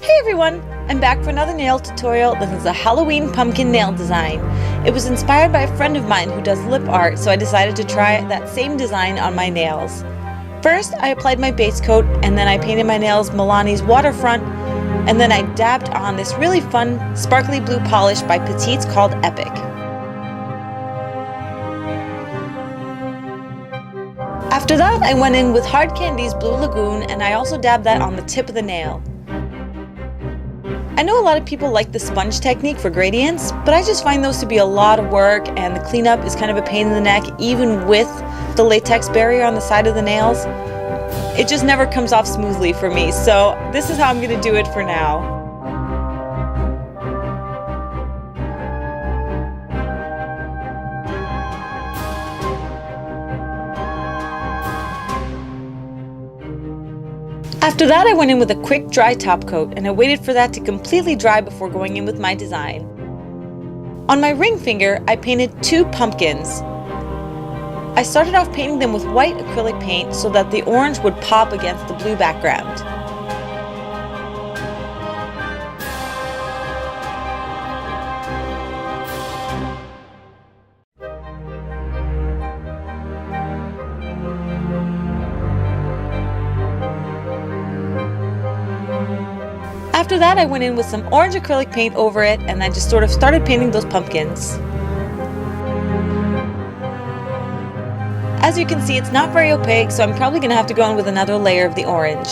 Hey everyone! I'm back for another nail tutorial. This is a Halloween pumpkin nail design. It was inspired by a friend of mine who does lip art, so I decided to try that same design on my nails. First, I applied my base coat, and then I painted my nails Milani's Waterfront, and then I dabbed on this really fun sparkly blue polish by Petites called Epic. After that, I went in with Hard Candy's Blue Lagoon, and I also dabbed that on the tip of the nail. I know a lot of people like the sponge technique for gradients, but I just find those to be a lot of work, and the cleanup is kind of a pain in the neck, even with the latex barrier on the side of the nails. It just never comes off smoothly for me, so this is how I'm going to do it for now. After that, I went in with a quick dry top coat, and I waited for that to completely dry before going in with my design. On my ring finger, I painted two pumpkins. I started off painting them with white acrylic paint so that the orange would pop against the blue background. After that, I went in with some orange acrylic paint over it, and I just sort of started painting those pumpkins. As you can see, it's not very opaque, so I'm probably going to have to go in with another layer of the orange.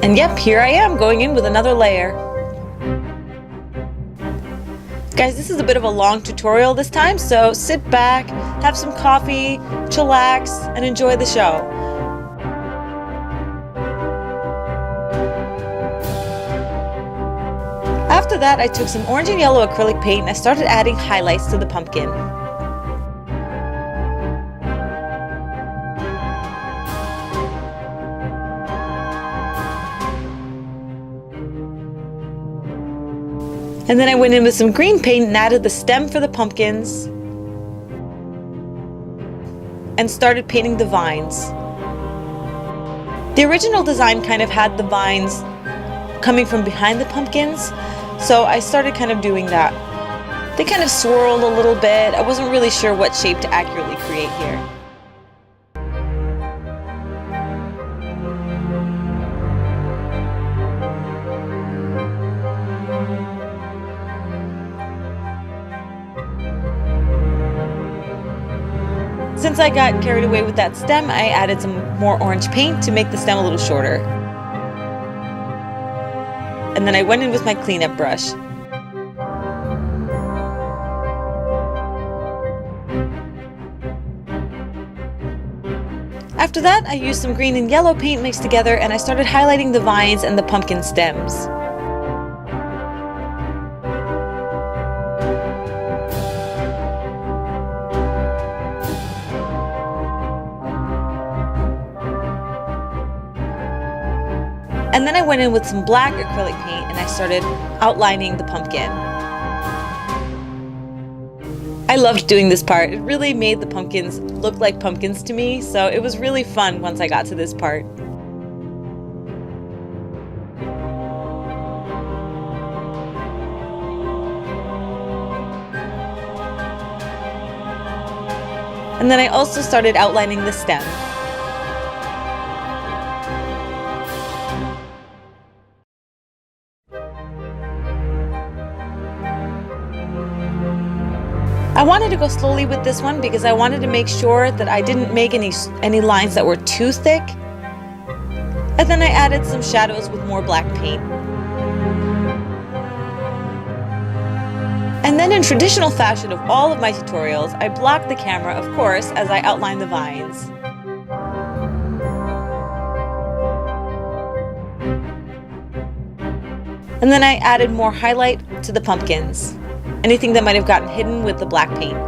And yep, here I am going in with another layer. Guys, this is a bit of a long tutorial this time, so sit back, have some coffee, chillax, and enjoy the show. After that, I took some orange and yellow acrylic paint and I started adding highlights to the pumpkin. And then I went in with some green paint and added the stem for the pumpkins and started painting the vines. The original design kind of had the vines coming from behind the pumpkins, so I started kind of doing that. They kind of swirled a little bit. I wasn't really sure what shape to accurately create here. Since I got carried away with that stem, I added some more orange paint to make the stem a little shorter. And then I went in with my cleanup brush. After that, I used some green and yellow paint mixed together, and I started highlighting the vines and the pumpkin stems. And then I went in with some black acrylic paint and I started outlining the pumpkin. I loved doing this part. It really made the pumpkins look like pumpkins to me, so it was really fun once I got to this part. And then I also started outlining the stem. I wanted to go slowly with this one because I wanted to make sure that I didn't make any lines that were too thick. And then I added some shadows with more black paint. And then in traditional fashion of all of my tutorials, I blocked the camera, of course, as I outlined the vines. And then I added more highlight to the pumpkins. Anything that might have gotten hidden with the black paint.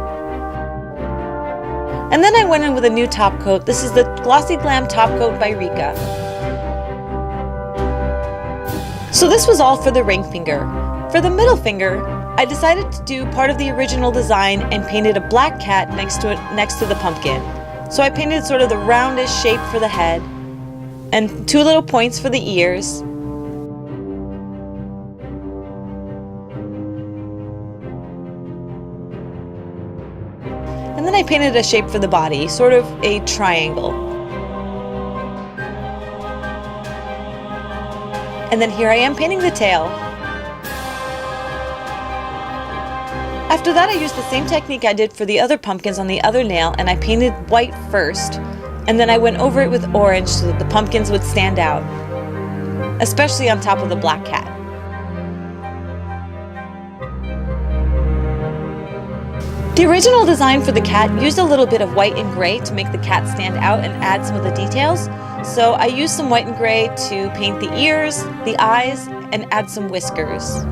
And then I went in with a new top coat. This is the Glossy Glam top coat by Rica. So this was all for the ring finger. For the middle finger, I decided to do part of the original design and painted a black cat next to the pumpkin. So I painted sort of the roundish shape for the head, and 2 little points for the ears. And then I painted a shape for the body, sort of a triangle. And then here I am painting the tail. After that, I used the same technique I did for the other pumpkins on the other nail, and I painted white first, and then I went over it with orange so that the pumpkins would stand out, especially on top of the black cat. The original design for the cat used a little bit of white and gray to make the cat stand out and add some of the details. So I used some white and gray to paint the ears, the eyes, and add some whiskers.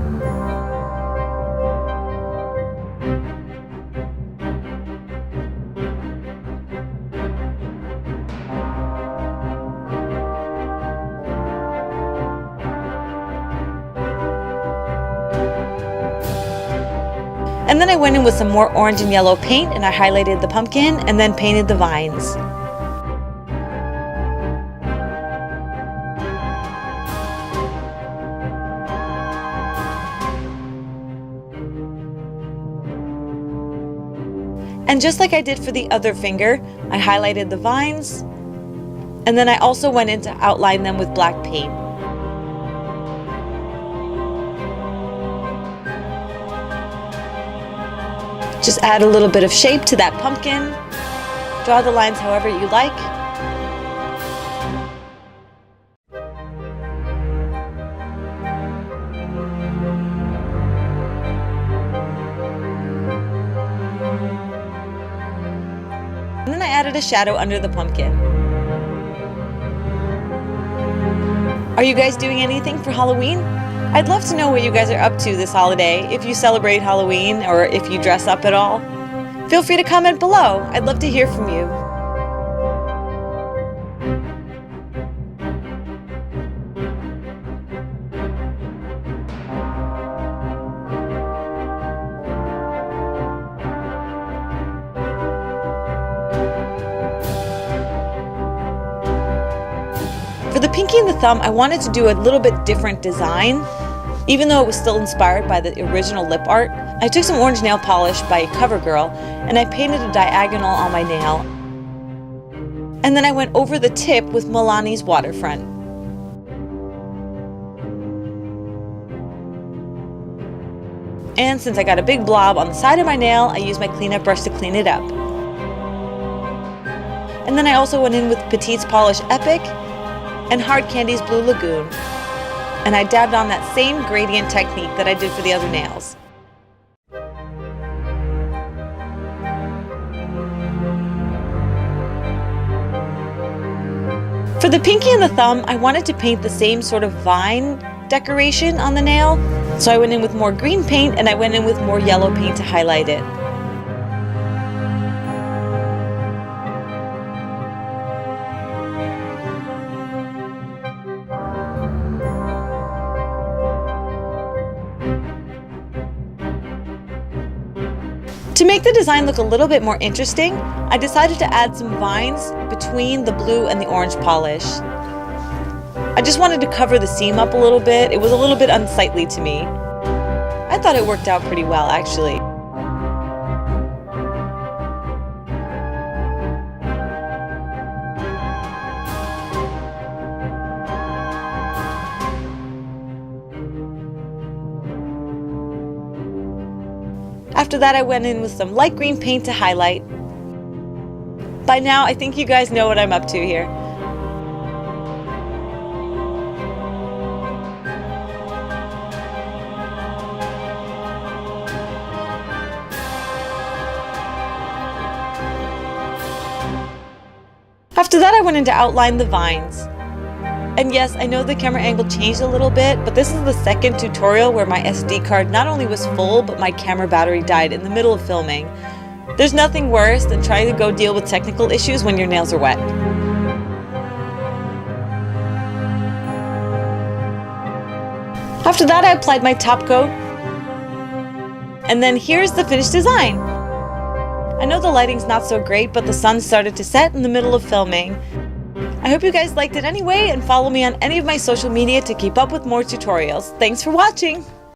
And then I went in with some more orange and yellow paint and I highlighted the pumpkin and then painted the vines. And just like I did for the other finger, I highlighted the vines, and then I also went in to outline them with black paint. Just add a little bit of shape to that pumpkin. Draw the lines however you like. And then I added a shadow under the pumpkin. Are you guys doing anything for Halloween? I'd love to know what you guys are up to this holiday, if you celebrate Halloween or if you dress up at all. Feel free to comment below. I'd love to hear from you. For the pinky and the thumb, I wanted to do a little bit different design. Even though it was still inspired by the original lip art, I took some orange nail polish by CoverGirl and I painted a diagonal on my nail. And then I went over the tip with Milani's Waterfront. And since I got a big blob on the side of my nail, I used my cleanup brush to clean it up. And then I also went in with Petites Polish Epic and Hard Candy's Blue Lagoon. And I dabbed on that same gradient technique that I did for the other nails. For the pinky and the thumb, I wanted to paint the same sort of vine decoration on the nail, so I went in with more green paint and I went in with more yellow paint to highlight it. To make the design look a little bit more interesting, I decided to add some vines between the blue and the orange polish. I just wanted to cover the seam up a little bit. It was a little bit unsightly to me. I thought it worked out pretty well, actually. After that, I went in with some light green paint to highlight. By now, I think you guys know what I'm up to here. After that, I went in to outline the vines. And yes, I know the camera angle changed a little bit, but this is the second tutorial where my SD card not only was full, but my camera battery died in the middle of filming. There's nothing worse than trying to go deal with technical issues when your nails are wet. After that, I applied my top coat. And then here's the finished design. I know the lighting's not so great, but the sun started to set in the middle of filming. I hope you guys liked it anyway, and follow me on any of my social media to keep up with more tutorials. Thanks for watching!